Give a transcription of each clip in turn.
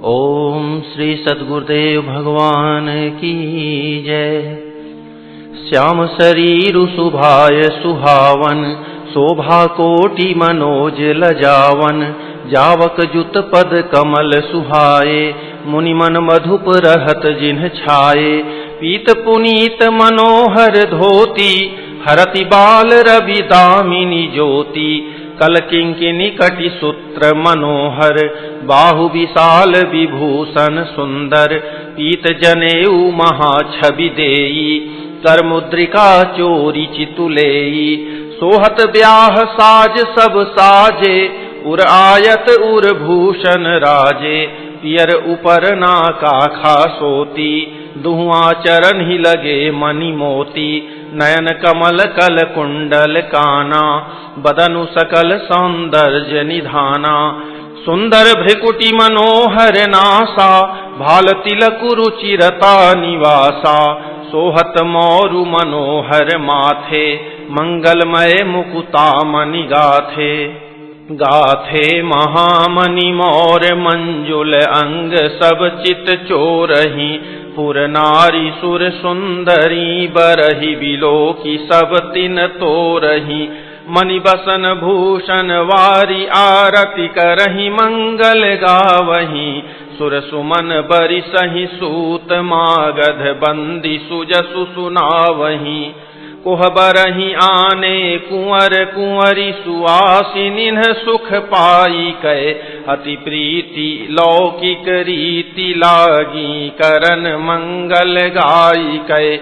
ओम श्री सद्गुरुदेव भगवान की जय। श्याम शरीरु सुभाय सुहावन, शोभा कोटि मनोज लजावन। जावक जुत पद कमल सुहाए, मुनि मन मधुप रहत जिन्ह छाए। पीत पुनीत मनोहर धोती, हरति बाल रवि दामिनी ज्योति। कल किंकिनी कटि सूत्र मनोहर, बाहु विशाल विभूषण सुंदर। पीत जनेऊ महा छवि देई, कर मुद्रिका चोरी चितुलेई। सोहत ब्याह साज सब साजे, उर आयत उर भूषण राजे। पियर उपर नाका खासोती, दुहुआ चरण ही लगे मणि मोती। नयन कमल कल कुंडल काना, बदनु सकल सौंदर्य निधाना। सुंदर भ्रिकुटी मनोहर नासा, भाल तिलक रुचिरता निवासा। सोहत मोरु मनोहर माथे, मंगलमय मुकुता मणि गाथे। गाथे महामणि मोर मंजुल अंग, सब चित चोरही। पुर नारी सुर सुंदरी, बरही बिलोकी सब तिन तोरही। मणि बसन भूषण वारी, आरती करही मंगल गावही। सुर सुमन बरिसहि सूत, मागध बंदी सुजसु सुनावही। कोहबरहि आने कुंवर कुंवरी, सुआसिनी सुख पाई कै। अति प्रीति लौकिक रीति, लागी करन मंगल गाई कै।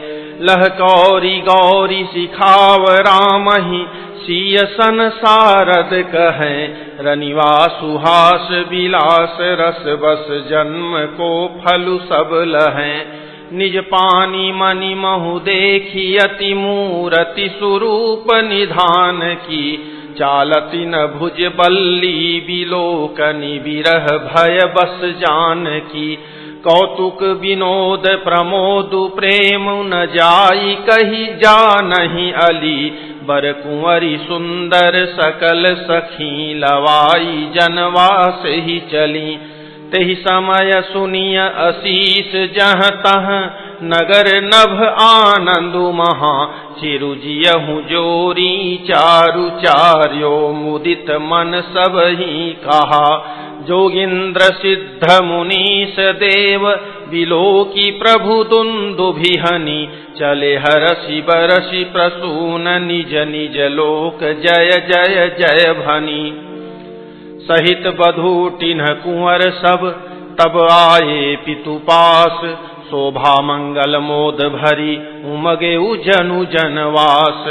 लह गौरी गौरी सिखाव रामहि, सिय सन सारद कहें। रनिवा सुहास विलास, रस बस जन्म को फलु सब लहें। निज पानी मणि महु देखी, अति मूरति स्वरूप निधान की। चालति न भुज बल्ली, बिलोकनि विरह भय बस जान की। कौतुक विनोद प्रमोद प्रेम, न जाई कही जानहि अली। बर कुंवरी सुंदर सकल सखी, लवाई जनवास ही चली। तेहि समय सुनिय असीस, जह तह नगर नभ आनंदु महा। चिरुजियहु जोरी चारु चार्यो, मुदित मन सब ही कहा। जोगिंद्र सिद्ध मुनीश देव, बिलोकी प्रभु दुंदुभिहनि। चले हरषि बरषि प्रसून, निज निज लोक जय जय जय भनी। सहित बधू तिन्ह कुंवर सब, तब आए पितु पास। शोभा मंगल मोद भरी, उमगे जनु जनवास।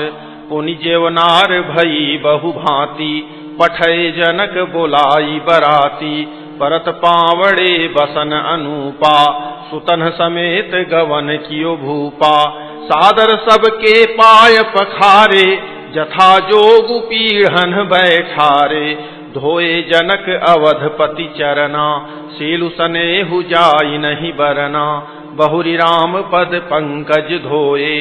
पुनि जेवनार भई बहु भांति, पठय जनक बोलाई बराती। परत पावड़े बसन अनूपा, सुतन समेत गवन कियो भूपा। सादर सबके पाय पखारे, जथा जोगु पीढ़न बैठारे। धोए जनक अवधपति चरना, सीलु सनेहु जाई नहीं बरना। बहुरी राम पद पंकज धोए,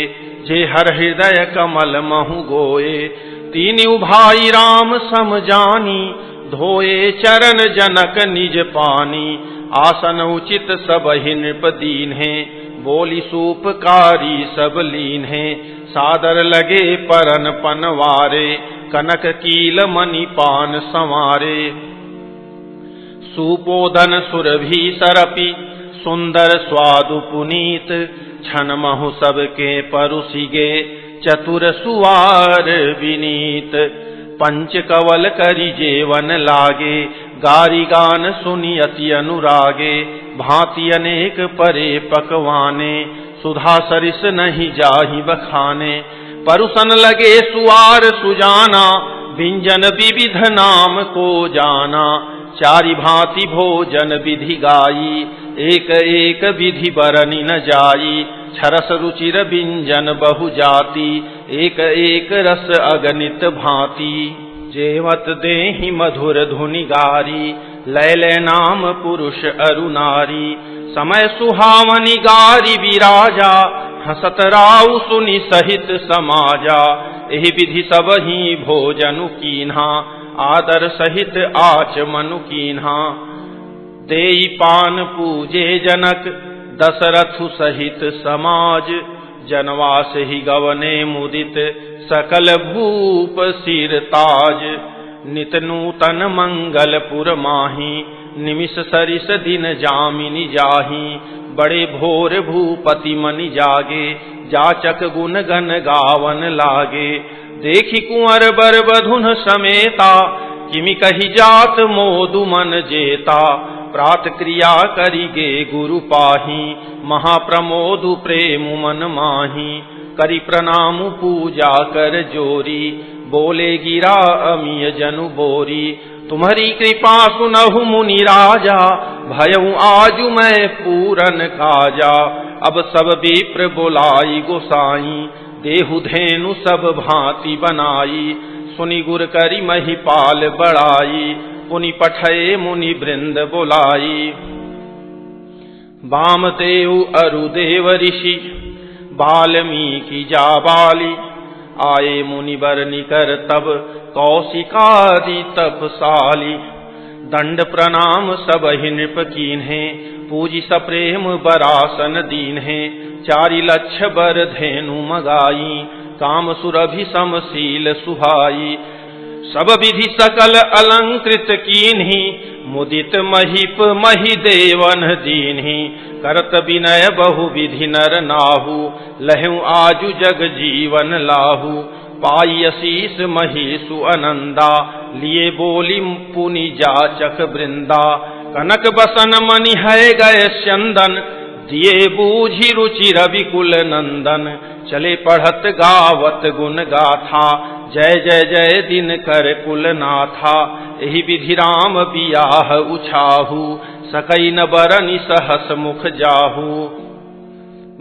जे हर हृदय कमल महु गोए। तीनिउ भाई राम सम जानी, धोए चरण जनक निज पानी। आसन उचित सब ही नृप दीन्हे, बोली सूपकारी सब लीन्हे। सादर लगे परन पनवारे, कनक कील मणि पान संवारे। सुपोधन सुरभि सरपि, सुंदर स्वादु पुनीत। छन महु सबके परुसिगे, चतुर सुवार विनीत। पंच कवल करि जेवन लागे, गारी गान सुनि अति अनुरागे। भांति अनेक परे पकवाने, सुधा सरिस नहीं जाहि बखाने। परुसन लगे सुवार सुजाना, व्यंजन विविध नाम को जाना। चारि भांति भोजन विधि गाई, एक एक विधि बरनि न जाई। छरस रुचिर व्यंजन बहु जाति, एक एक रस अगणित भांति। जेवत देहि मधुर धुनि गारी, लैले नाम पुरुष अरु नारी। समय सुहावनी गारी विराजा, हसत राउ सुनि सहित समाजा। एहि विधि सब ही भोजनु कीन्हा, आदर सहित आच मनु कीन्हा। देई पान पूजे जनक दशरथु सहित समाज, जनवास ही गवने मुदित सकल भूप सिर ताज। नित नूतन मंगलपुर माही, निमिष सरिस दिन जामिनी जाही। बड़े भोर भूपति मनि जागे, जाचक गुण गन गावन लागे। देखी कुंवर बर बधुन समेता, किमि कही जात मोदु मन जेता। प्रात क्रिया करिगे गुरु पाही, महाप्रमोदु प्रेम मन माही। करि प्रणाम पूजा कर जोरी, बोले गिरा अमिय जनु बोरी। तुम्हारी कृपा सुनहु मुनि राजा, भयउ आजु मैं पूरन काजा। अब सब विप्र बोलाई गोसाई, देहु धेनु सब भांति बनाई। सुनि गुर करि महिपाल बड़ाई, पुनि पठय मुनि वृंद बोलाई। वामदेव अरुदेव ऋषि, वाल्मीकि जाबाली। आए मुनिवर निकर तब, कौशिकादि तपसाली। दंड प्रणाम सब ही नृप कीन्हे, पूजी सप्रेम बरासन दीन्हे। 4 लक्ष बर धेनु मगाई, काम सुरभि समशील सुहाई। सब विधि सकल अलंकृत कीन्ही, मुदित महीप मही देवन दीन्ही। करत विनय बहु विधि नर नाहु, लहु आजु जग जीवन लाहु। पाई अशीष महीसु अनंदा, लिए बोली पुनि जाचक वृंदा। कनक बसन मणि है गए चंदन, दिए बूझी रुचि रवि कुल नंदन। चले पढ़त गावत गुण गाथा, जय जय जय दिन कर कुल नाथा। एहि विधि राम बियाह उछाहु, सकई न बरनि सहस मुख जाहू।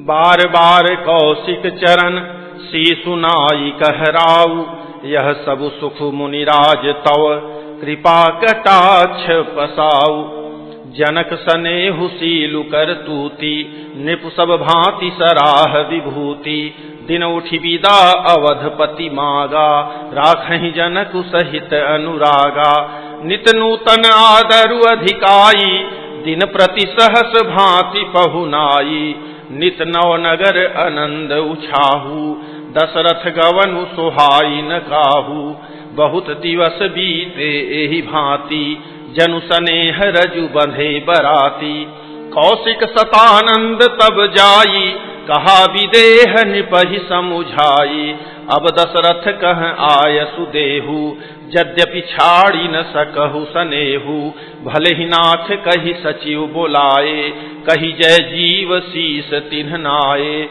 बार बार कौशिक चरण, सी सुनाई कहराऊ। यह सब सुख मुनिराज तव, कृपा कटाक्ष पसाऊ। जनक सनेहु सीलु कर तूती, नृप सब भांति सराह विभूति। दिन उठि विदा अवधपति मागा, राखहि जनक सहित अनुरागा। नित नूतन आदरु अधिकाई, दिन प्रति सहस भांति पहुनाई। नित नव नगर आनंद उछाहू, दशरथ गवनु सोहाई न काहू। बहुत दिवस बीते एहि भांति, जनु सनेह रजु बंधे बराती। कौशिक सतानंद तब जाई, कहा विदेह निपहि समुझाई। अब दशरथ कह आयसु देहु, यद्यपि छाड़ी न सकहु सनेहु। भले ही नाथ कही सचिव बोलाए, कही जय जीव शीस तिन्ह नाये।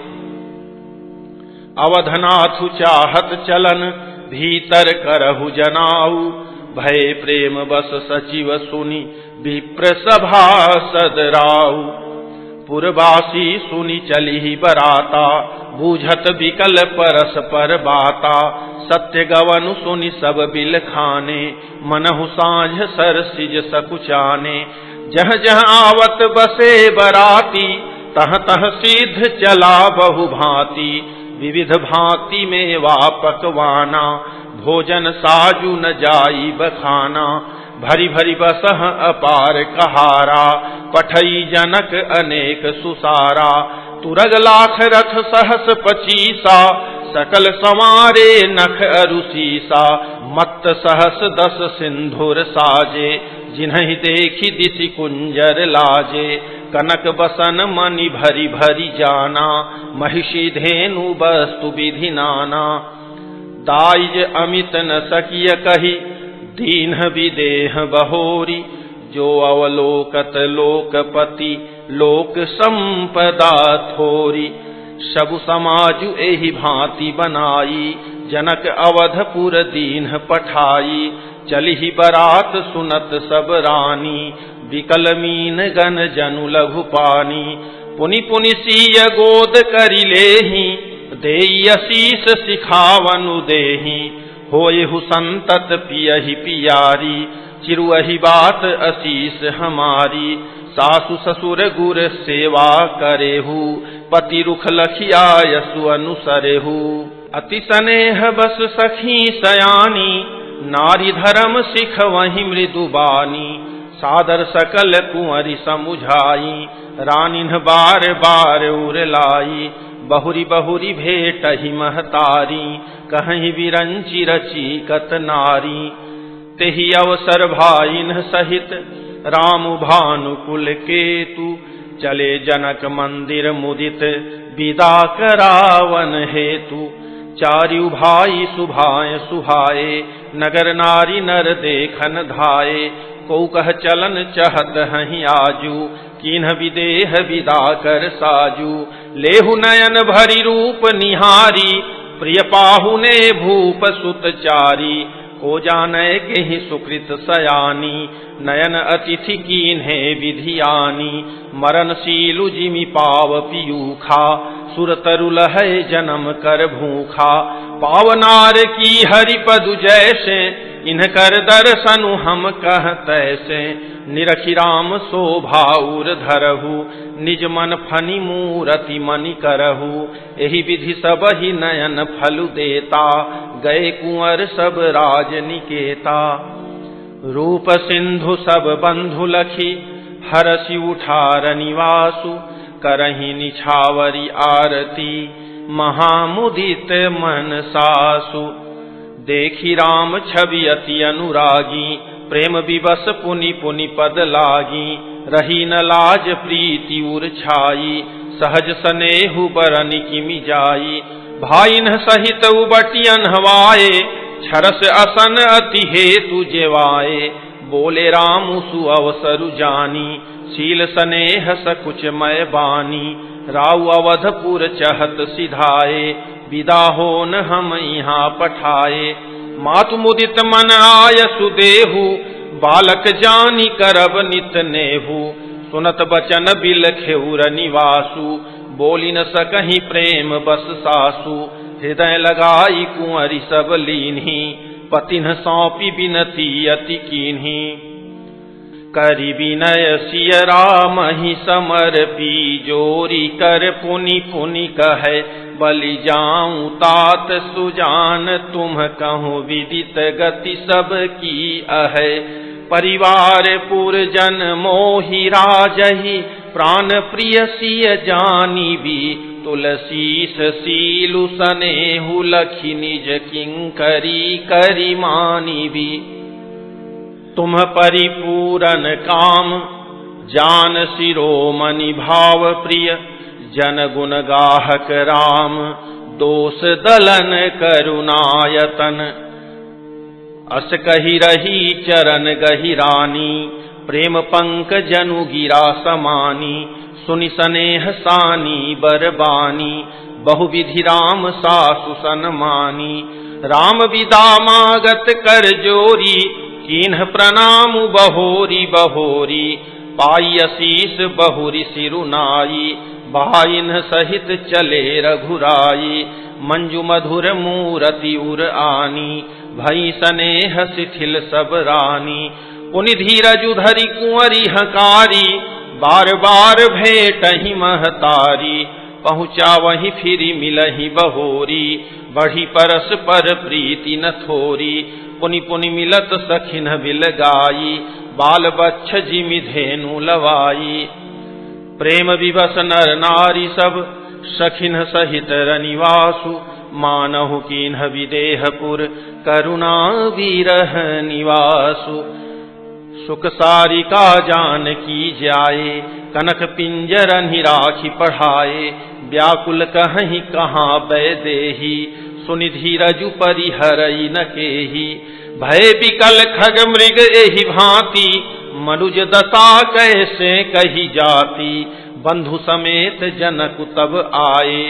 अवधनाथु चाहत चलन, भीतर करहु जनाऊ। भय प्रेम बस सचिव सुनि, विप्र सभा सदराऊ। पुरवासी सुनि चली बराता, बूझत विकल परस पर बाता। सत्य गवनु सुनि सब बिल खाने, मनहु साँझ सरसिज सकुचाने। जह जह आवत बसे बराती, तह तह सिद्ध चला बहु भांति। विविध भांति में वा पकवाना, भोजन साजु न जाई बखाना। भरी भरी बसह अपार कहारा, पठई जनक अनेक सुसारा। तुरग लाख रथ सहस 25, सकल संवारे नख अरुसीसा। मत्त सहस 10 सिंधुर साजे, जिन्हि देखी दिशि कुंजर लाजे। कनक बसन मणि भरी भरी जाना, महिषी धेनु वस्तु विधि नाना। दाइज अमित न सकिय कही, दीन्ह विदेह बहोरी। जो अवलोकत लोकपति, लोक संपदा थोरी। सबु समाजु एहि भांति बनाई, जनक अवधपुर दीन्ह पठाई। चलिहि बरात सुनत सब रानी, विकल मीन गन जनु लघु पानी। पुनि पुनि सीय गोद करि लेहि, देई अशीष सिखावनु देहि। होयहु संतत पियहि पियारी, चिरुअहि बात अशीष हमारी। सासु ससुर गुर सेवा करेहु, पति रुख लखिया यसु अनुसरेहु। अति स्नेह बस सखी सयानी, नारी धर्म सिख वही मृदुबानी। सादर सकल कुंवरी समुझाई, रानिन बार बार उरलाई, बहुरी बहुरी भेट ही महतारी, कहीं विरंची रची कत नारी। तेहि अवसर भाइन सहित राम भानुकुल केतु, चले जनक मंदिर मुदित विदा करावन हेतु। चारु भाई सुभाय सुहाए, नगर नारी नर देखन धाये, को कह चलन चहत हहीं आजू, कीन्ह विदेह विदा कर साजू। लेहु नयन भरी रूप निहारी, प्रिय पाहुने भूप सुत चारी, को जाने के ही सुकृत सयानी, नयन अतिथि कीन्हे विधियानी। मरणशीलु जिमि पाव पियूखा, सुर तरुल है जन्म कर भूखा। पावनार की हरिपदु जैसे, इनकर दर्शनु हम कहतैसे। निरखि राम शोभा उर धरहु, निज मन फनि मूरति मनि करहु। एहि विधि सब ही नयन फलु देता, गए कुंवर सब राज निकेता। रूप सिंधु सब बंधु लखी, हरसि उठार निवासु। करहि निछावरी आरती, महामुदित मन सासु। देखी राम छवि अति अनुरागी, प्रेम विवश पुनि पुनि पद लागी। रही न लाज प्रीति उर छाई, सहज स्नेहु बरनि किमि जाई। भाइन सहित उबटियन हवाए, छरस असन अति हेतु जेवाए। बोले राम सु अवसरु जानी, शील स्नेह सकुच मय बानी। राउ अवधपुर चहत सिधाए, विदा होन हम यहाँ पठाए। मातु मुदित मन आय सुदेहु, बालक जानी करब नित नेहु। सुनत बचन बिलखेउर निवासु, बोली न सकहि प्रेम बस सासु। हृदय लगाई कुंवरी सब लीन्ही, पतिन सौंपी बिनती अति कीन्ही। करि विनय सिय राम ही समर्पी, जोरी कर पुनि पुनि कहे। बलि जाऊं तात सुजान, तुम कहूँ विदित गति सब की अहै। परिवार पुरजन मोहि राजहि, प्राण प्रिय सिय जानी भी। तुलसीस सीलु सनेहु, लखि निज किंकरी करि मानी भी। तुम परिपूरन काम, जान शिरोमणि भाव प्रिय। जन गुण गाहक राम, दोष दलन करुणायतन। अस कही रही चरण गहिरानी, प्रेम पंक जनु गिरा समानी। सुनि स्नेह सानी बरबानी, बहुविधि राम सासु सन्मानी। राम विदा मागत कर जोरी, कीन्ह प्रणाम बहोरी बहोरी। पाई असीस बहुरी सिरुनाई, भाइन सहित चले रघुराई। मंजु मधुर मूरति उर आनी, भई स्नेह शिथिल सब रानी। पुनि धीरजु धरि कुंवरी हकारी, बार बार भेटहि महतारी। पहुँचा वहीं फिरी मिलहि बहोरी, बढ़ी परस पर प्रीति न थोरी। पुनि पुनि मिलत सखिन बिल गाई, बाल बच्छ जिमि धेनु लवाई। प्रेम विवश नर नारी सब, सखिन सहित रनिवासु। मानहु कीन्ह विदेहपुर, करुणा विरह निवासु। सुख सारिका जान की जाए, कनक पिंजरन ही राखी पढ़ाए। व्याकुल कहीं कहाँ बैदेही, सुनि धीरजु परिहरई न केही। भय विकल खग मृग एहि भांति, मनुज दशा कैसे कही जाती। बंधु समेत जनकु तब आए,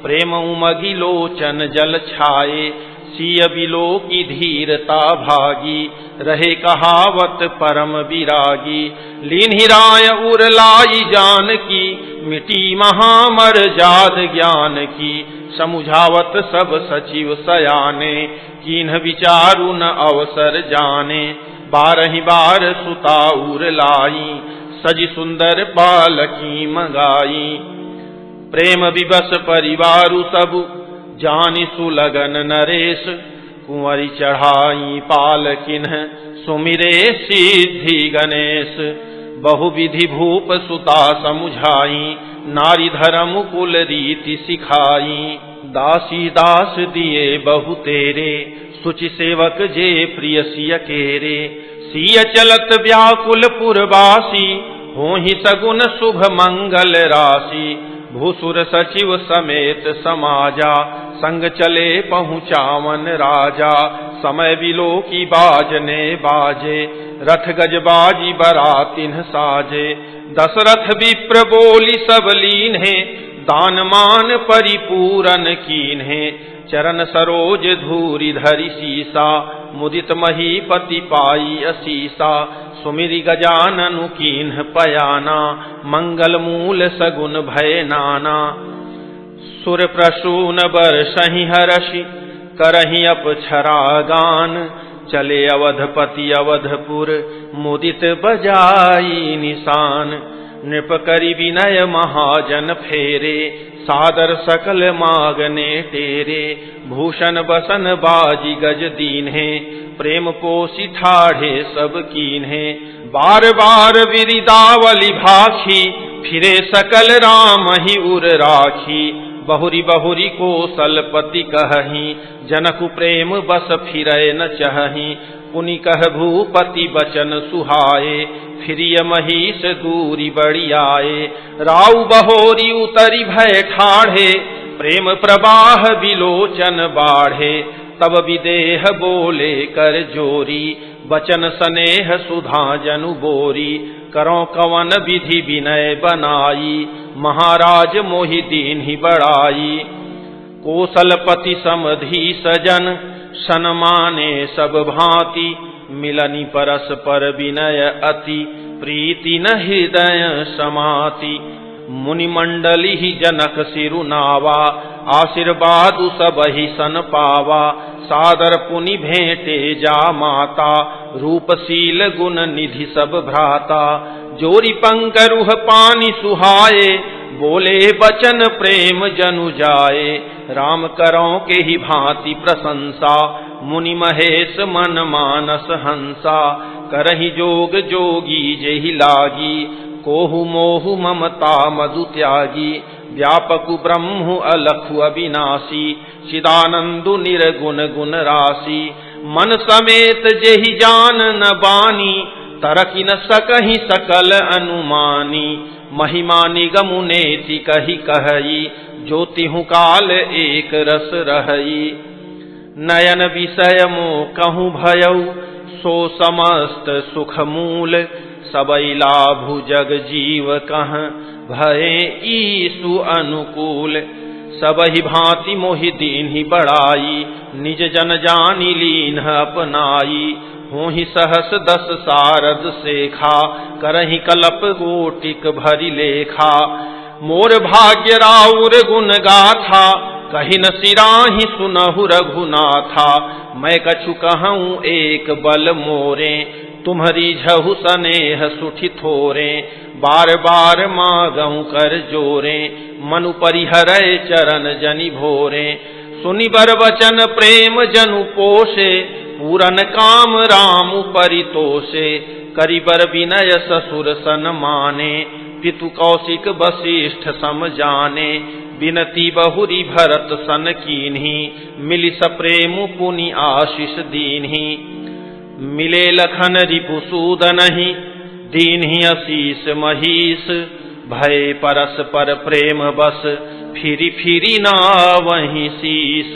प्रेम उमगी लोचन जल छाए। सिय बिलो की धीरता भागी, रहे कहावत परम विरागी। लीन्हि राय उर लाई जान की, मिटी महामर जाद ज्ञान की। समुझावत सब सचिव सयाने, कीन्ह विचारु न अवसर जाने। बारहि बार सुता उर लाई, सजी सुंदर बालकी मंगाई। प्रेम विवश परिवारु सब, जानि सुलगन नरेश। कुंवरी चढ़ाई पाल किन्ह सुमिरे सिद्धि गणेश। बहुविधि भूप सुता समुझाई नारी धर्म कुल रीति सिखाई। दासी दास दिए बहु तेरे सुचि सेवक जे प्रिय सिय केरे। सिय चलत व्याकुल पुरवासी होहि सगुन शुभ मंगल राशि। भूसुर सचिव समेत समाजा संग चले पहुँचावन राजा। समय बिलो की बाजने बाजे रथ गजबाजी बरातिन साजे। दशरथ विप्र बोली सब लीन्हे दान मान परिपूरन कीन्हे। चरण सरोज धूरि धरि सीसा मुदित महीपति पाई असीसा। सुमिरि गजाननु कीन्ह पयाना मंगल मूल सगुन भय नाना। सुर प्रसून बरसहि हरषि करहि अपछरा गान। चले अवधपति अवधपुर मुदित बजाई निशान। नृप करि विनय महाजन फेरे सादर सकल मागने टेरे। भूषण बसन बाजी गज दीन्हे प्रेम पोषि ठाढ़े सब कीन्हे। बार बार विरिदावली भाखी फिरे सकल राम ही उर राखी। बहुरी बहुरी कौशलपति कहही जनकु प्रेम बस फिरै न चहही। पुनि कह भूपति बचन सुहाए फिरिय महिष दूरी बड़ियाए। राउ बहोरी उतरी भय ठाढ़े प्रेम प्रवाह विलोचन बाढ़े। तब विदेह बोले कर जोरी बचन स्नेह सुधा जनु बोरी। करो कवन विधि विनय बनाई महाराज मोहि दीन्हि बड़ाई। कौशलपति समधि सजन सन्माने सब भांति। मिलनि परस्पर विनय अति प्रीति न हृदय समाति। मुनि मंडली ही जनक सिरुनावा आशीर्वादु सबहि सन पावा। सादर पुनि भेंटे जा माता रूपशील गुण निधि सब भ्राता। जोरी पंकरुह पानी सुहाए बोले बचन प्रेम जनु जाए। राम करो के ही भांति प्रशंसा मुनि महेश मन मानस हंसा। करहि जोग जोगी जेहि लागी कोहु मोहु ममता मधु त्यागी। व्यापकु ब्रह्मु अलखु अविनाशी चिदानंदु निर्गुण गुण राशि। मन समेत जेहि जान न बानी तरकि न सकहि सकल अनुमानी। महिमा निगमु नेति कहि कहई ज्योतिहु काल एक रस रहई। नयन विषय मो कहूँ भयउ सो समस्त सुख मूल। सबई लाभु जग जीव कह भये ईसु अनुकूल। सबहि भांति मोहि दीन्हि बड़ाई निज जन जानि लीन्ह अपनाई। होहि सहस दस सारद सेखा करहि कलप कोटिक भरि लेखा। मोर भाग्य राउर गुण गाथा कहि न सिराहि सुनहु रघुनाथा। मैं कछु कहूँ एक बल मोरे तुम्हरी झहु सनेह सुठि थोरे। बार बार मागऊँ कर जोरे मनु परिहरय चरण जनि भोरे। सुनि बर वचन प्रेम जनु पोषे पूरन काम राम परितोषे। करिबर विनय ससुर सन माने पितु कौशिक वशिष्ठ सम जाने। बिनती बहुरी भरत सन कीन्ही मिलि सप्रेमु पुनि आशीष दीन्ही। मिले लखन रिपुसूदनहि दीन्हि अशीष महीष। भय परस्पर प्रेम बस फिरि फिरि नावहि शीस।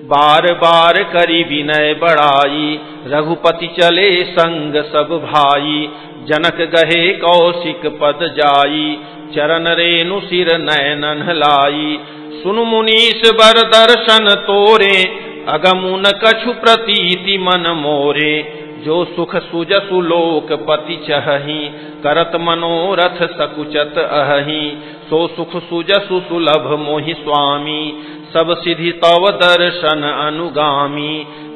बार बार करि विनय बड़ाई रघुपति चले संग सब भाई। जनक गहे कौशिक पद जाई चरण रेणु सिर नयनन लाई। सुनु मुनीश बर दर्शन तोरे अगमु न कछु प्रतीति मन मोरे। जो सुख सुजसु लोक पति चहहि करत मनोरथ सकुचत अहहि। सो सुख सुजसु सुलभ मोहि स्वामी सब सिद्धि तव दर्शन अनुगामी।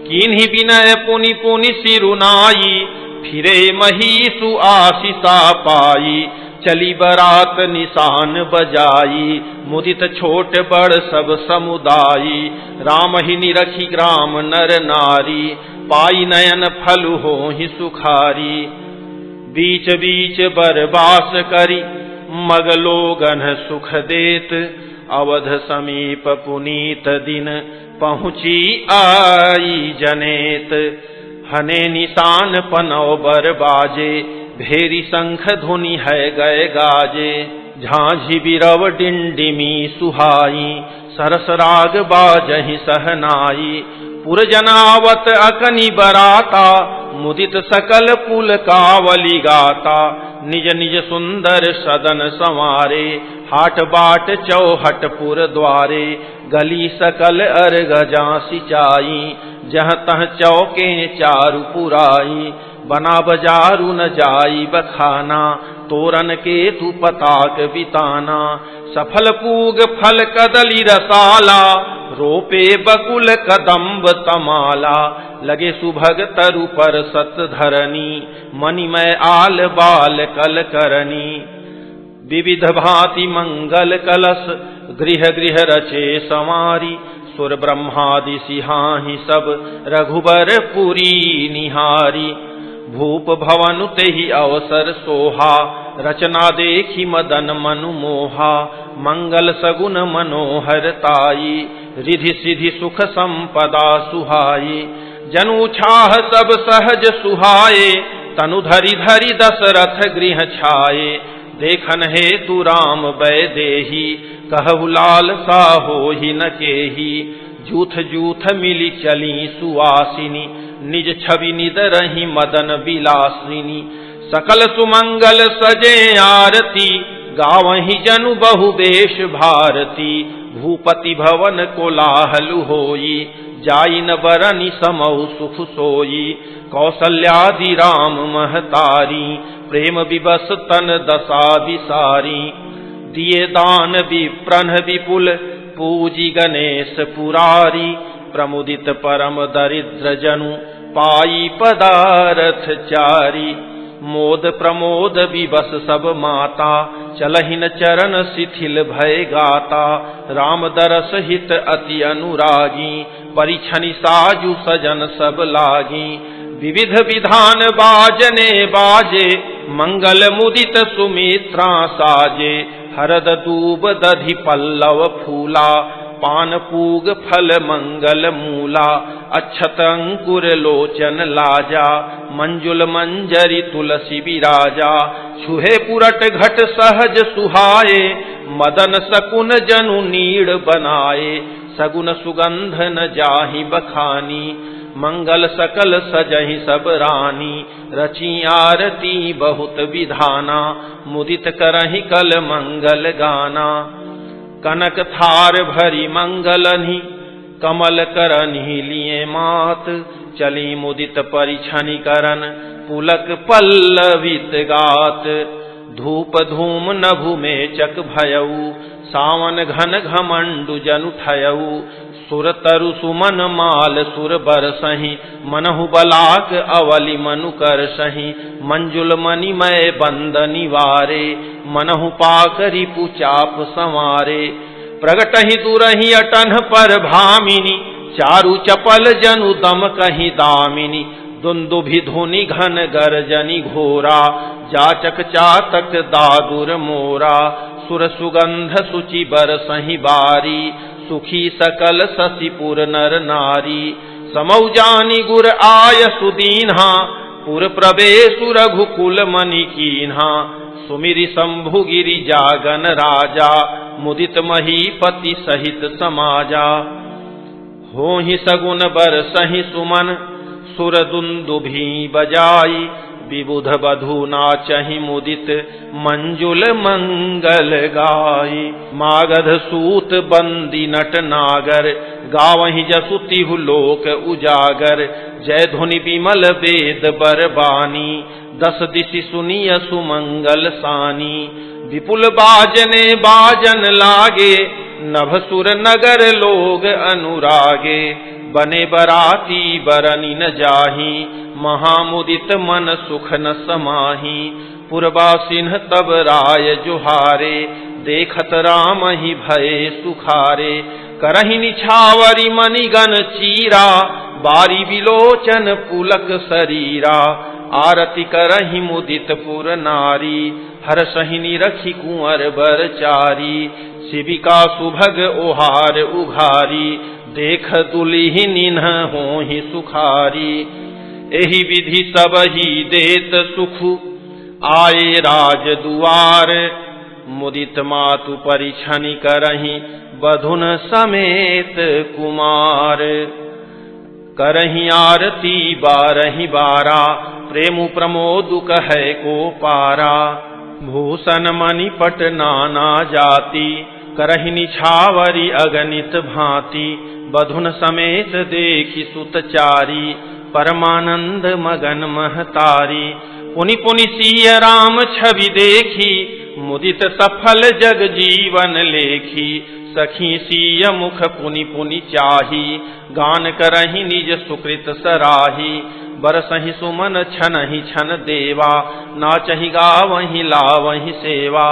कीन्हि विनय पुनि पुनि सिरुनाई फिरे महीसु आशीषा पाई। चली बरात निशान बजाई, मुदित छोट बड़ सब समुदायी। राम ही निरखी ग्राम नर नारी, पाई नयन फल होहि सुखारी। बीच बीच बरबास करी, मगलोगन सुख देत। अवध समीप पुनीत दिन, पहुँची आई जनेत। हने निशान पनौ बर बाजे, भेरी शंख धुनि है गए गाजे। झांझी बिरव डिंडिमी सुहाई, सरस राग बाजहि सहनाई। पुरजनावत अकनि बराता, मुदित सकल पुल कावली गाता। निज निज सुंदर सदन संवारे, हाट बाट चौहट पुर द्वारे। गली सकल अर्गजा सिंचाई, जहाँ तह चौके चारु पुराई। बना बजारू न जाई बखाना, तोरन के तू पताक बिताना। सफल पूग फल कदली रसाला, रोपे बकुल कदम्ब तमाला। लगे सुभग तरु पर सत धरनी, मणिमय आल बाल कल करनी। विविध भांति मंगल कलश, गृह गृह रचे समारी। सुर ब्रह्मादि सिहाहि सब, रघुबर पुरी निहारी। भूप भवन तेहि अवसर सोहा, रचना देखी मदन मनु मोहा। मंगल सगुन मनोहर ताई, रिधि सिधि सुख संपदा सुहाई। जनु छाह सब सहज सुहाए, तनु धरि धरि दशरथ गृह छाए। देखन हेतु राम वैदेही, कहु लाल सा होहि न केही। जूथ जूथ मिली चली सुवासिनी, निज छवि निदरहि मदन विलासिनी। सकल सुमंगल सजे आरती, गावहि जनु बहु बेश भारती। भूपति भवन कोलाहल होई, जाई न बरनि समौ सुख सोई। कौसल्यादि राम महतारी, प्रेम विवश तन दशा विसारी। दिए दान विप्रन विपुल, पूजी गणेश पुरारी। प्रमुदित परम दरिद्र जनु, पाई पदारथ चारी। मोद प्रमोद विवश सब माता, चलहिन चरण शिथिल भय गाता। राम दरस हित अति अनुरागी, परिछनि साजु सजन सब लागी। विविध विधान बाजने बाजे, मंगल मुदित सुमित्रा साजे। हरद दूब दधि पल्लव फूला, पान पूग फल मंगल मूला। अक्षत अंकुर लोचन लाजा, मंजुल मंजरी तुलसी विराजा। छुहे पुरट घट सहज सुहाए, मदन सकुन जनु नीड़ बनाए। सगुन सुगंध न जाहि बखानी, मंगल सकल सजहि सब रानी। रची आरती बहुत विधाना, मुदित करहि कल मंगल गाना। कनक थार भरी मंगलनि, कमल करनि लिए मात। चली मुदित परिछनि करन, पुलक पल्लवित गात। धूप धूम नभु में चक भयऊ, सावन घन घमंडु जनु ठयऊ। सुर तरु सुमन माल सुर बरसहि, मनहु बलाक अवलि मनु करसहि। मंजुल मणिमय बंद निवारे, मनहु पाकरि पुचाप संवारे। प्रगटहि दुरहि अटन पर भामिनी, चारु चपल जनु दम कहि दामिनी। दुंदुभि धुनि घन गर्जनि घोरा, जाचक चातक दादुर मोरा। सुर सुगंध सुचि बरसहि बारी, सुखी सकल शशिपुर नर नारी। समौ जानी गुर आय सुदीन्हा, पुर प्रवेशु रघुकुल मनि कीन्हा। सुमिरि शंभु गिरि जागन राजा, मुदित महीपति सहित समाजा। होहि सगुन बरसहि सुमन, सुर दुंदुभि बजाई। विबुध बधू नाचहि मुदित, मंजुल मंगल गाई। मागध सूत बंदी नट नागर, गावहि जसु तिहु लोक उजागर। जय धुनि विमल वेद बरबानी, दस दिशि सुनिय सुमंगल सानी। विपुल बाजने बाजन लागे, नभसुर नगर लोग अनुरागे। बने बराती बरनि न जाहि, महामुदित मन सुख न समाहि। पुरबासिन तब राय जुहारे, देखत राम ही भये सुखारे। करहि निछावरी मणिगण चीरा, बारी विलोचन पुलक शरीरा। आरती करहि मुदित पुर नारी, हर सहिनी रखी कुंवर बर चारी। शिविका सुभग ओहार उघारी, देख दुल्हिन होहि सुखारी। एहि विधि सब ही देत सुख, आए राज दुआर। मुदित मातु परिछनि करहि, बधुन समेत कुमार। करहि आरती बारहि बारा, प्रेम प्रमोद कहे को पारा। भूषण मणिपट नाना जाति, करहि निछावरी अगणित भांति। बधुन समेत देखि सुत चारी, परमानंद मगन महतारी। पुनि पुनि सिय राम छवि देखी, मुदित सफल जग जीवन लेखी। सखी सिय मुख पुनि पुनि चाही, गान करहि निज सुकृत सराही। बरसहि सुमन छनहि छन देवा, नाचहि गावहि लावहि सेवा।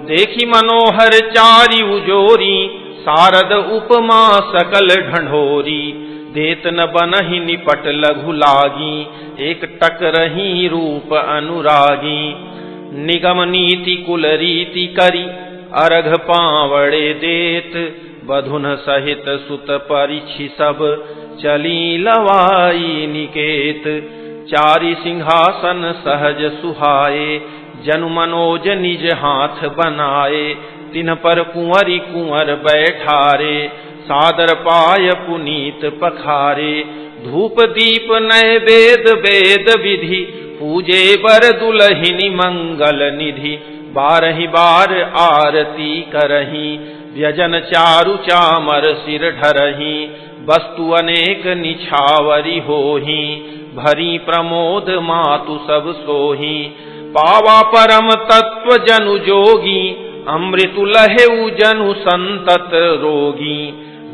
देखि मनोहर चारि उजोरी, शारद उपमा सकल ढंढोरी। देत न बनहि निपट लघु लागी, एक टक रही रूप अनुरागी। निगम नीति कुल रीति करी, अर्घ पावड़े देत। बधुन सहित सुत परिछि सब, चली लवाई निकेत। चारि सिंहासन सहज सुहाए, जनु मनोज निज हाथ बनाए। तिन्ह पर कुंवरी कुंवर बैठारे, सादर पाय पुनीत पखारे। धूप दीप नैवेद वेद विधि, पूजे बर दुलहिनी मंगल निधि। बारहि बार आरती करहि, व्यजन चारु चामर सिर ढरहि। वस्तु अनेक निछावरी होहि, भरी प्रमोद मातु सब सोहि। पावा परम तत्व जनु जोगी, अमृतु लहेउ जनु संतत रोगी।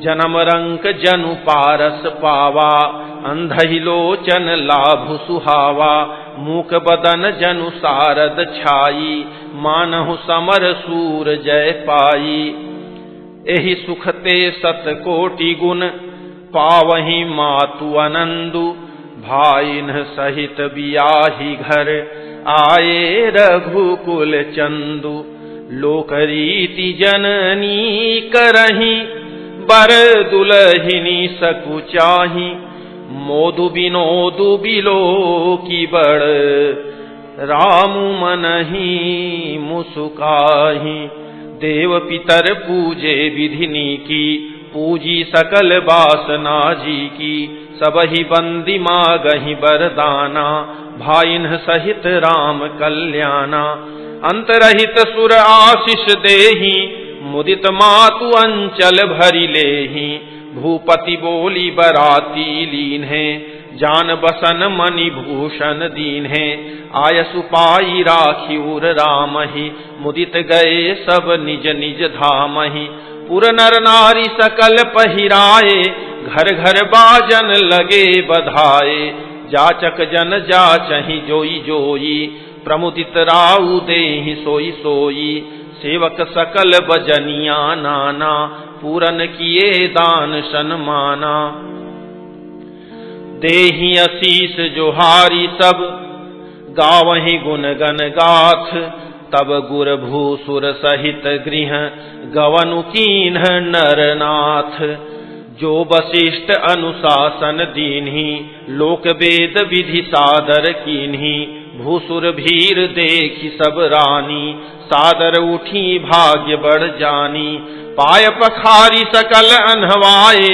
जन्म रंक जनु पारस पावा, अंधहि लोचन लाभु सुहावा। मूक बदन जनु सारद छाई, मानहु समर सूर जय पाई। एहि सुखते सत कोटि गुण, पावहि मातु अनंदु। भाइन सहित बियाहि घर, आए रघुकुल चंदु। लोक रीति जननी करहि, बर दुलहिनी सकुचाही। मोदु बिनोदु बिलो की बड़, रामु मनहि मुसुकाही। देव पितर पूजे विधिनी की, पूजी सकल बासना जी की। सबहि बंदी मागहि बरदाना, भाइन सहित राम कल्याणा। अंतरहित सुर आशीष देहि, मुदित मातु अंचल भरि लेहि। भूपति बोली बराती लीन है, जान बसन मणि भूषण दीन है। आयसु पाई राखी उर रामहि, मुदित गए सब निज निज धामहि। पुर नर नारी सकल पहिराए, घर घर बाजन लगे बधाए। जाचक जन जाचहि जोई जोई, प्रमुदित राउ देहि सोई सोई। सेवक सकल बजनिया नाना, पूरन किए दान सन्माना। देहि असीस जोहारी सब, गावहि गुण गण गाथ। तब गुर भूसुर सहित गृह, गवनु कीन्ह नरनाथ। जो वशिष्ठ अनुशासन दीन्हि, लोक वेद विधि सादर कीन्हि। भूसुर भीर देखि सब रानी, सादर उठी भाग्य बढ़ जानी। पाय पखारी सकल अनहवाए,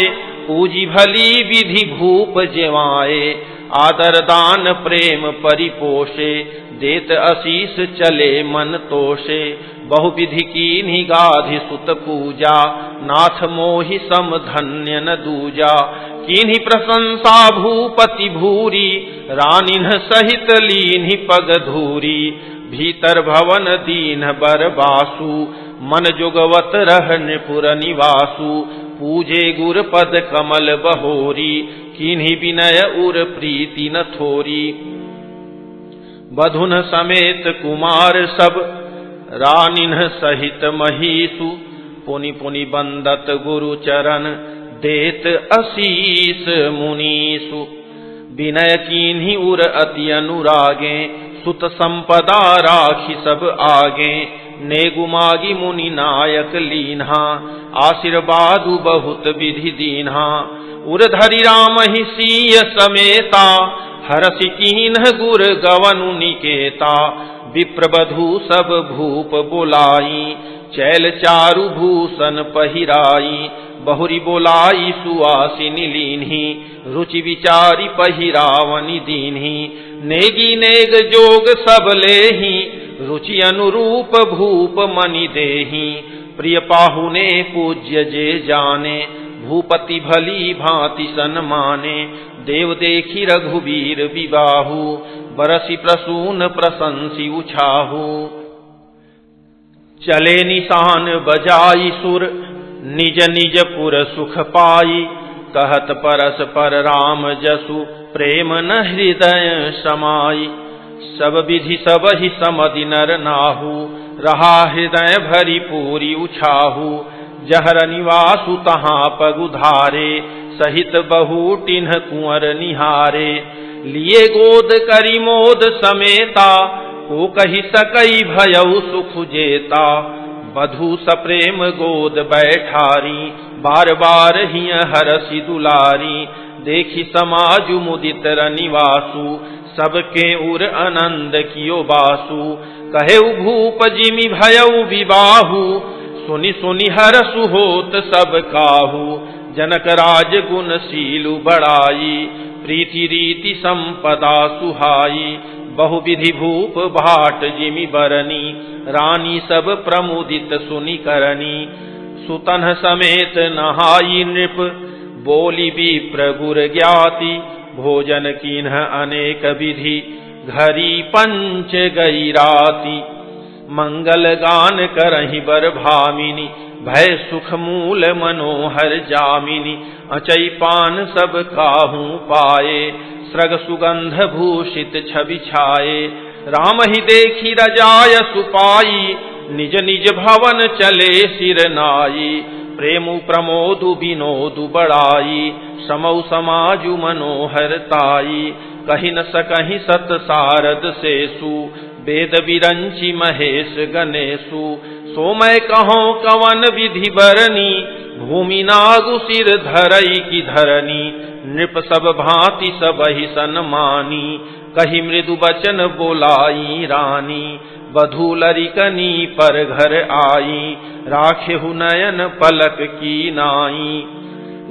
पूजी भली विधि भूप जेवाए। आदर दान प्रेम परिपोषे, देत असीस चले मन तोषे। बहुविधि कीन्हि गाधि सुत पूजा, नाथ मोहि सम धन्य न दूजा। कीन्हि प्रशंसा भूपति भूरी, रानिन्ह सहित लीन्हि पग धूरी। भीतर भवन दीन बर बासु, मन जुगवत रहन पुर निवासु। पूजे गुर पद कमल बहोरी, कीन्हि विनय उर प्रीति न थोरी। बधुन समेत कुमार सब रानिन्ह सहित महीसु पुनि पुनि बंदत गुरु चरण देत असीस मुनीसु विनय कीन्ही उर अति अनुरागे सुत संपदा राखी सब आगे नेगु मागी मुनि नायक लीन्हा आशीर्वादु बहुत विधि दीन्हा उर धरि राम ही सीय समेता हरसि कीन्ह गुर गवनु निकेता विप्रबधु सब भूप बोलाई चैल चारु भूषण पहिराई बहुरी बोलाई सुआसिनी लीन्ही रुचि विचारी पहिरावनी दीन्ही नेगी नेग जोग सब लेही रुचि अनुरूप भूप मनि देही प्रिय पाहुने पूज्य जे जाने भूपति भली भांति सन्माने देव देखी रघुवीर विबाहु बरसी प्रसून प्रशंसी उछाहु चले निशान बजाई सुर निज निज पुर सुख पाई कहत परस पर राम जसु प्रेम न हृदय समाई सब विधि सब ही समधि नर नाहु रहा हृदय भरी पूरी उछाहु जहर निवासु तहाँ पगुधारे सहित बहुटिन्ह कुंवर निहारे लिए गोद करी मोद समेता को कही सकई भयउ सुख जेता बधु सप्रेम गोद बैठारी बार बार हिय हरसि दुलारी देखी समाजु मुदित रनिवासु सबके उर आनंद कियो बासु कहे भूप जिमि भयउ विबाहु सुनि सुनि हरसु होत सब काहू जनक राज गुण शीलु बड़ाई प्रीति रीति संपदा सुहाई बहुविधि भूप भाट जिमि बरनी रानी सब प्रमुदित सुनि करनी सुतन समेत नहाई नृप बोली विप्र गुर ज्ञाति भोजन कीन्ह अनेक विधि घरी पंच गई राति मंगल गान करहि बर भामिनी भय सुख मूल मनोहर जामिनी अचई पान सब काहू पाए सृग सुगंध भूषित छवि छाए राम ही देखी रजाय सुपाई निज निज भवन चले सिर नाई प्रेमु प्रमोदु विनोदु बड़ाई समौ समाजु मनोहर ताई कहि न सकहि सत सारद सेसु वेद विरंचि महेश गणेशु सोमय कहो कवन विधि बरनी भूमि नागु सिर धरई की धरनी नृप सब भांति सबहि सन्मानी कही मृदु बचन बोलाई रानी बधू लरिकनी पर घर आई राखेहु नयन पलक की नाई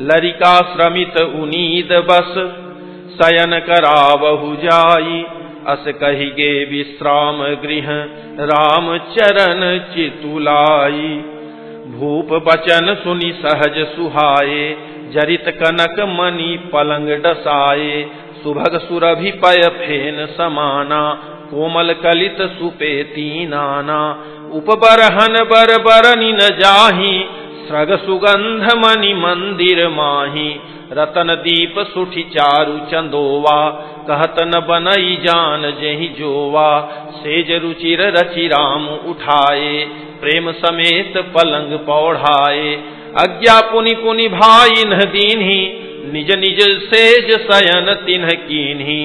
लरिका श्रमित उनीद बस शयन करावहु जाई अस कहिगे विश्राम गृह राम चरण चितुलाई भूप बचन सुनि सहज सुहाए जरित कनक मणि पलंग डसाए सुभग सुरभि पय फेन समाना कोमल कलित सुपेती नाना उपबरहन बर बरनि न जाहि सृग सुगंध मणि मंदिर माही रतन दीप सुठि चारु चंदोवा कहत न बनई जान जेहि जोवा सेज रुचिर रचि राम उठाए प्रेम समेत पलंग पौढ़ाए अज्ञा पुनि पुनि भाई न दीन्ही निज निज सेज शयन तिन्ह कीन्ही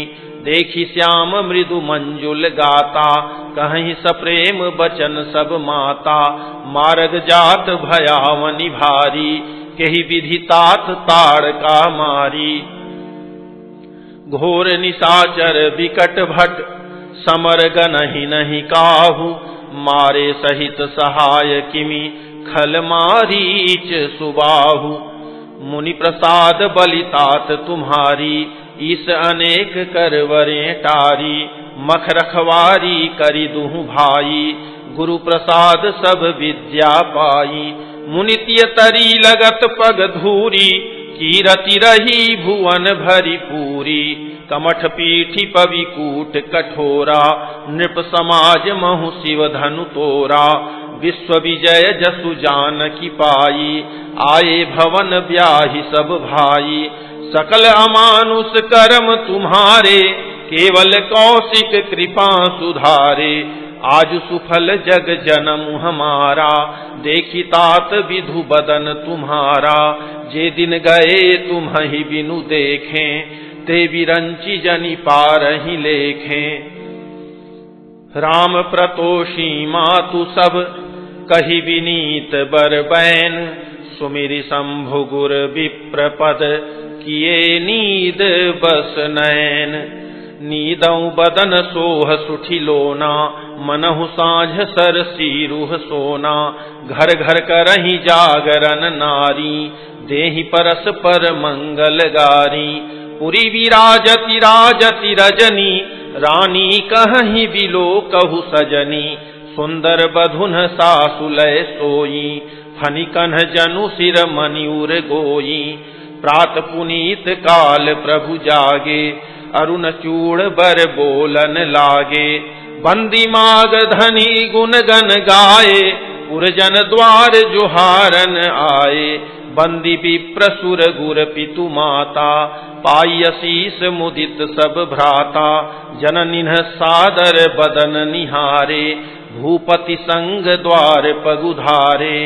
देखी श्याम मृदु मंजुल गाता कहीं सप्रेम बचन सब माता मार्ग जात भयावनि भारी केहि विधि तात ताड़ का मारी घोर निशाचर विकट भट समर गनहि नहीं काहू मारे सहित सहाय किमि खल मारीच सुबाहु मुनि प्रसाद बलितात तुम्हारी ईस अनेक करवरे टारी मख रखवारी करी दुहु भाई गुरु प्रसाद सब विद्या पाई मुनित्य तरी लगत पग धूरी कीरति रही भुवन भरी पूरी कमठ पीठी पविकूट कठोरा नृप समाज महु शिव धनु तोरा विश्व विजय जसु जान की पाई आए भवन ब्याहि सब भाई सकल अमानुष कर्म तुम्हारे केवल कौशिक कृपा सुधारे। आज सुफल जग जन्म हमारा, देखी तात विधु बदन तुम्हारा। जे दिन गए तुम ही बिनु देखें, ते विरंची जनि पारहि लेखें। राम प्रतोषी मातु सब कही विनीत बर बैन, सुमिरि शंभु गुर विप्र पद किए नीद बस नैन। नीदऊ बदन सोह सुठी लोना, मनहु साँझ सर सीरुह सोना। घर घर करहि जागरण नारी, देहि परस्पर मंगल गारी। पुरी विराजति राजति रजनी, रानी कहि बिलो कहु सजनी। सुंदर बधुन सासुलय सोई, फनिकन जनु सिर मनिउर गोई। प्रात पुनीत काल प्रभु जागे, अरुण चूड़ बर बोलन लागे। बंदी माग धनी गुण गन गाए, पुरजन द्वार जुहारन आए। बंदी विप्र सुर गुर पितु माता, पाई असीस मुदित सब भ्राता। जननिन्ह सादर बदन निहारे, भूपति संग द्वार पगुधारे।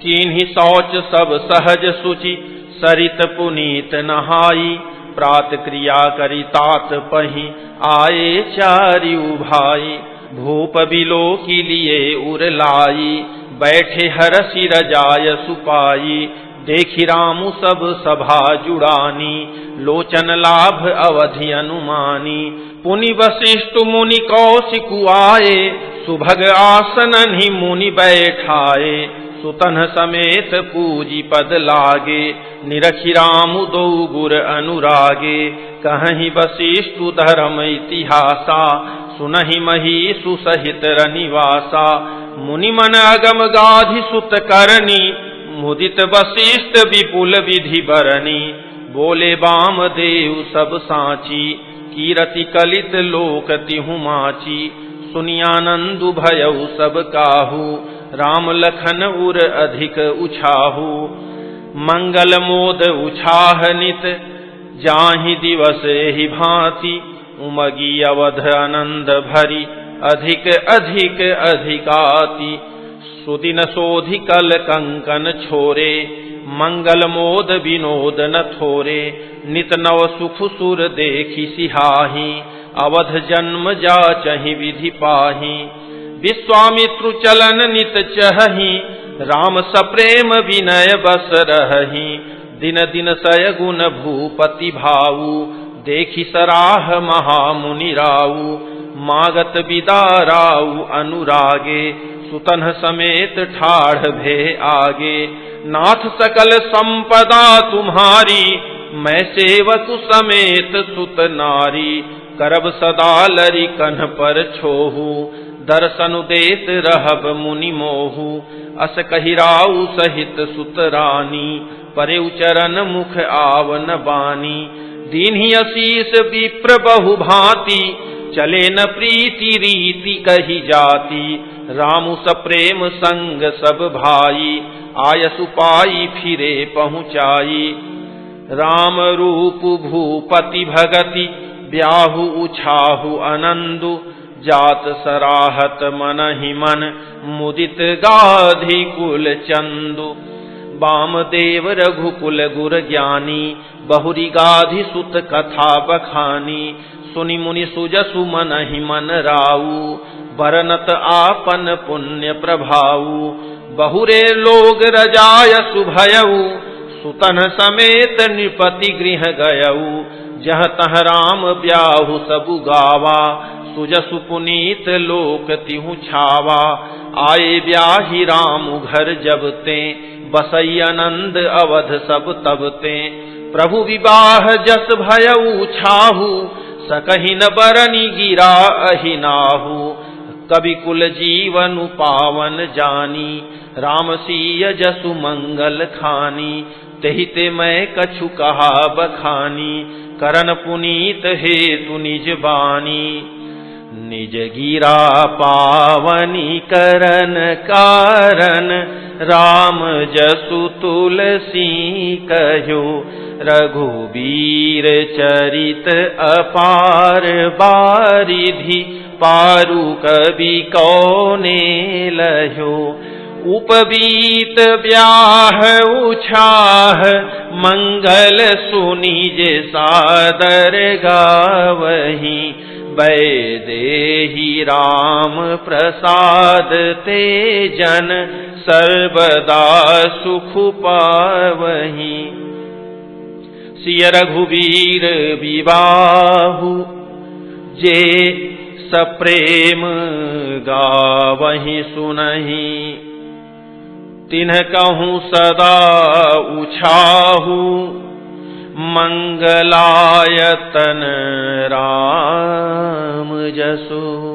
कीन्ही शौच सब सहज सुचि, सरित पुनीत नहाई। प्रात क्रिया करी तात पही, आए चारिउ भाई। भूप बिलो की लिए उर लाई, बैठे हरसि रजाय सुपाई। देखी रामु सब सभा जुड़ानी, लोचन लाभ अवधि अनुमानी। पुनि वशिष्ठ मुनि कौशिकु आए, सुभग आसनन ही मुनि बैठाए। सुतन समेत पूजी पद लागे, निरखि रामु दो गुर अनुरागे। कहीं वशिष्ठु धर्म इतिहासा, सुनहि महीसु सहित रनिवासा। मुनि मन अगम गाधि सुत करनी, मुदित वशिष्ठ विपुल विधि बरनी। बोले बाम देव सब साची, कीरति कलित लोक तिहु माची। सुनियानंदु भयउ सब काहू, राम लखन उर अधिक उछाहू। मंगल मोद उछाह नित, जाहि दिवस एहि भांति। उमगी अवध आनंद भरी, अधिक अधिक अधिकाति। सुदिन सोधि कल कंकन छोरे, मंगल मोद विनोद न थोरे। नित नव सुख सुर देखि सिहाही, अवध जन्म जाचहि विधि पाही। विश्वामित्रु चलन नित चहहि, राम सप्रेम विनय बस रहहि। दिन दिन सय गुण भूपति भाऊ, देखि सराह महामुनि राऊ। मागत विदा राऊ अनुरागे, सुतन समेत ठाढ़ भे आगे। नाथ सकल संपदा तुम्हारी, मैं सेवक समेत सुत नारी। करब सदा लरि कन्ह पर छोहू, दर्शन देत रहब मुनि मोहू। अस कहि राऊ सहित सुत रानी, परे चरण मुख आवन बानी। दीन्हि असीस विप्र बहु भांति, चले न प्रीति रीति कही जाति। रामु सप्रेम संग सब भाई, आयसु पाई फिरे पहुँचाई। राम रूप भूपति भगति, ब्याहु उछाहु आनंदु। जात सराहत मनहि मन, मुदित गाधि कुल चंदु। वामदेव रघुकुल गुर ज्ञानी, बहुरी गाधि सुत कथा बखानी। सुनि मुनि सुजसु मनहि मन राऊ, बरनत आपन पुण्य प्रभाऊ। बहुरे लोग रजाय सुभयऊ, सुतन समेत नृपति गृह गयऊ। जह तह राम ब्याहु सबु गावा, सुजसु पुनीत लोक तिहु छावा। आए ब्याहि रामु घर जबते, बसई आनंद अवध सब तबते। प्रभु विवाह जस भयऊ छाहू, सकहि न बरनी गिरा अहि नाहू। कवि कुल जीवन पावन जानी, राम सीय जसु मंगल खानी। तेहि ते मैं कछु कहा बखानी, करन पुनीत हेतु निज बानी। निज गिरा पावनी करन कारण, राम जसु तुलसी कहो, रघुबीर चरित अपार बारिधि, पारु कवि कौने लहो। उपवीत ब्याह उछाह, मंगल सुनिज सादर गावही, वैदेही राम प्रसाद ते जन, सर्वदा सुख पावही। सिय रघुवीर विबाहु, जे सप्रेम गावहि सुनहि, तिन्ह कहूँ सदा उछाहु, मंगलायतन राम जसु।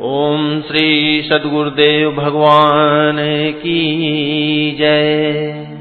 ओम श्री सद्गुरुदेव भगवान की जय।